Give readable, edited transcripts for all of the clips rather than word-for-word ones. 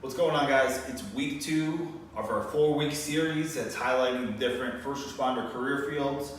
What's going on, guys? It's week 2 of our 4-week series that's highlighting different first responder career fields.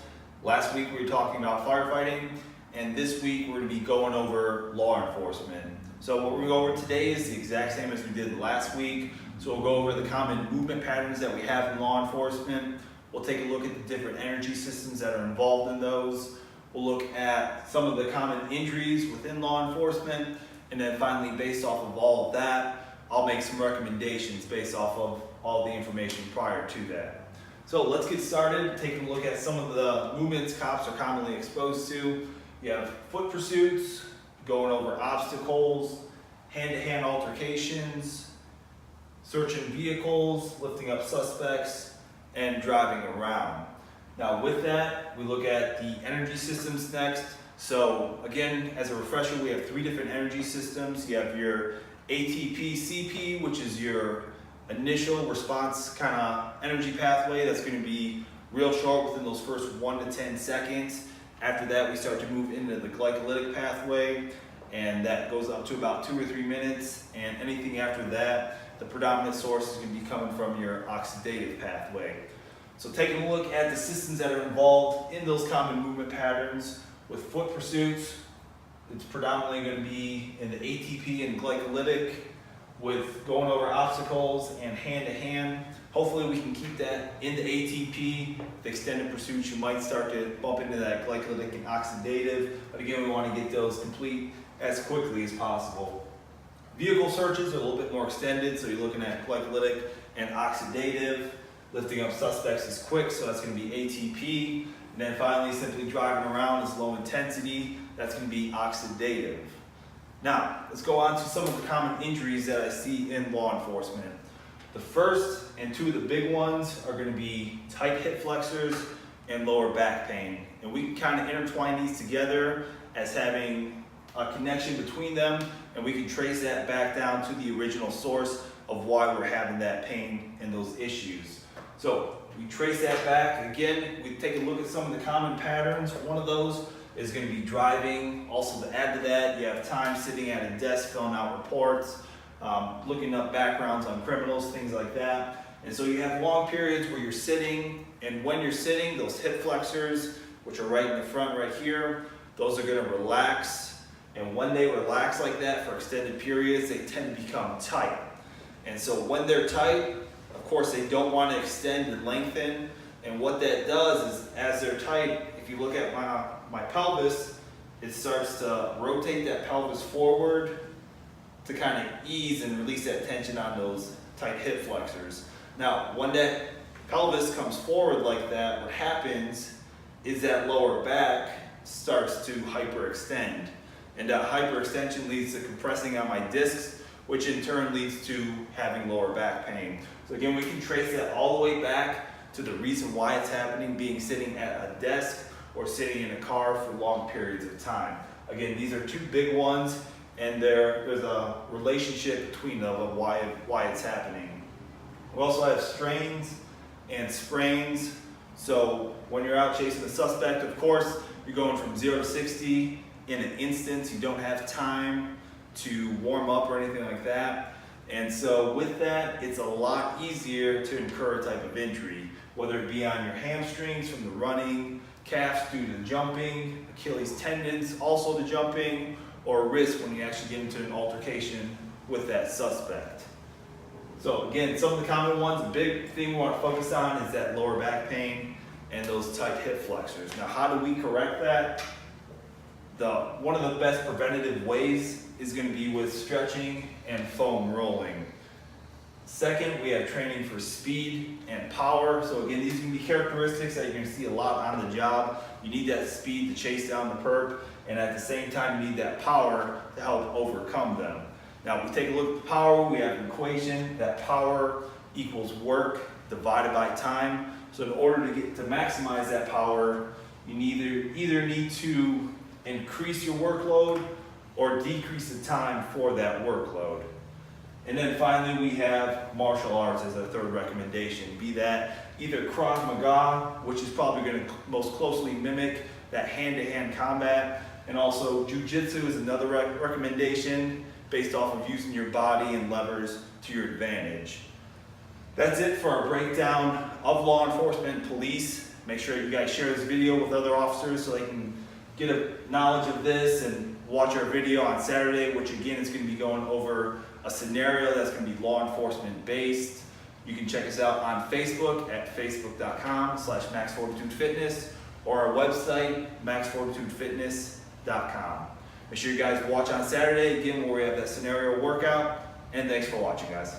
Last week we were talking about firefighting, and this week we're going to be going over law enforcement. So what we're going to go over today is the exact same as we did last week. So we'll go over the common movement patterns that we have in law enforcement. We'll take a look at the different energy systems that are involved in those. We'll look at some of the common injuries within law enforcement, and then finally, based off of all of that, I'll make some recommendations based off of all the information prior to that. So let's get started, taking a look at some of the movements cops are commonly exposed to. You have foot pursuits, going over obstacles, hand-to-hand altercations, searching vehicles, lifting up suspects, and driving around. Now with that, we look at the energy systems next. So again, as a refresher, we have 3 different energy systems. You have your ATP-CP, which is your initial response kind of energy pathway. That's going to be real short within those first 1 to 10 seconds. After that, we start to move into the glycolytic pathway, and that goes up to about 2 or 3 minutes. And anything after that, the predominant source is going to be coming from your oxidative pathway. So taking a look at the systems that are involved in those common movement patterns, with foot pursuits, it's predominantly going to be in the ATP and glycolytic, with going over obstacles and hand-to-hand. Hopefully we can keep that in the ATP. With extended pursuits, you might start to bump into that glycolytic and oxidative, but again, we want to get those complete as quickly as possible. Vehicle searches are a little bit more extended, so you're looking at glycolytic and oxidative. Lifting up suspects is quick, so that's going to be ATP. And then finally, simply driving around is low intensity. That's going to be oxidative. Now, let's go on to some of the common injuries that I see in law enforcement. The first and 2 of the big ones are going to be tight hip flexors and lower back pain. And we can kind of intertwine these together as having a connection between them, and we can trace that back down to the original source of why we're having that pain and those issues. So we trace that back. Again, we take a look at some of the common patterns. One of those is going to be driving. Also, to add to that, you have time sitting at a desk filling out reports, looking up backgrounds on criminals, things like that. And so you have long periods where you're sitting, and when you're sitting, those hip flexors, which are right in the front right here, those are going to relax. And when they relax like that for extended periods, they tend to become tight. And so when they're tight, of course, they don't want to extend and lengthen. And what that does is, as they're tight, if you look at my pelvis, it starts to rotate that pelvis forward to kind of ease and release that tension on those tight hip flexors. Now, when that pelvis comes forward like that, what happens is that lower back starts to hyperextend. And that hyperextension leads to compressing on my discs, which in turn leads to having lower back pain. So again, we can trace that all the way back to the reason why it's happening, being sitting at a desk or sitting in a car for long periods of time. Again, these are 2 big ones, and there's a relationship between them of why it's happening. We also have strains and sprains. So when you're out chasing a suspect, of course, you're going from 0 to 60 in an instant. You don't have time to warm up or anything like that. And so with that, it's a lot easier to incur a type of injury, whether it be on your hamstrings from the running, calves due to jumping, Achilles tendons also to jumping, or wrist when you actually get into an altercation with that suspect. So again, some of the common ones, the big thing we want to focus on is that lower back pain and those tight hip flexors. Now, how do we correct that? One of the best preventative ways is going to be with stretching and foam rolling. Second, we have training for speed and power. So again, these can be characteristics that you're going to see a lot on the job. You need that speed to chase down the perp, and at the same time, you need that power to help overcome them. Now, if we take a look at the power, we have an equation that power equals work divided by time. So in order to maximize that power, you either need to increase your workload or decrease the time for that workload. And then finally, we have martial arts as a third recommendation, be that either Krav Maga, which is probably going to most closely mimic that hand-to-hand combat, and also Jiu-Jitsu is another recommendation. based off of using your body and levers to your advantage. That's it for our breakdown of law enforcement, police. Make sure you guys share this video with other officers so they can get a knowledge of this and watch our video on Saturday, which again is going to be going over a scenario that's going to be law enforcement based. You can check us out on Facebook at facebook.com/maxfortitudefitness or our website, maxfortitudefitness.com. Make sure you guys watch on Saturday again where we have that scenario workout, and thanks for watching, guys.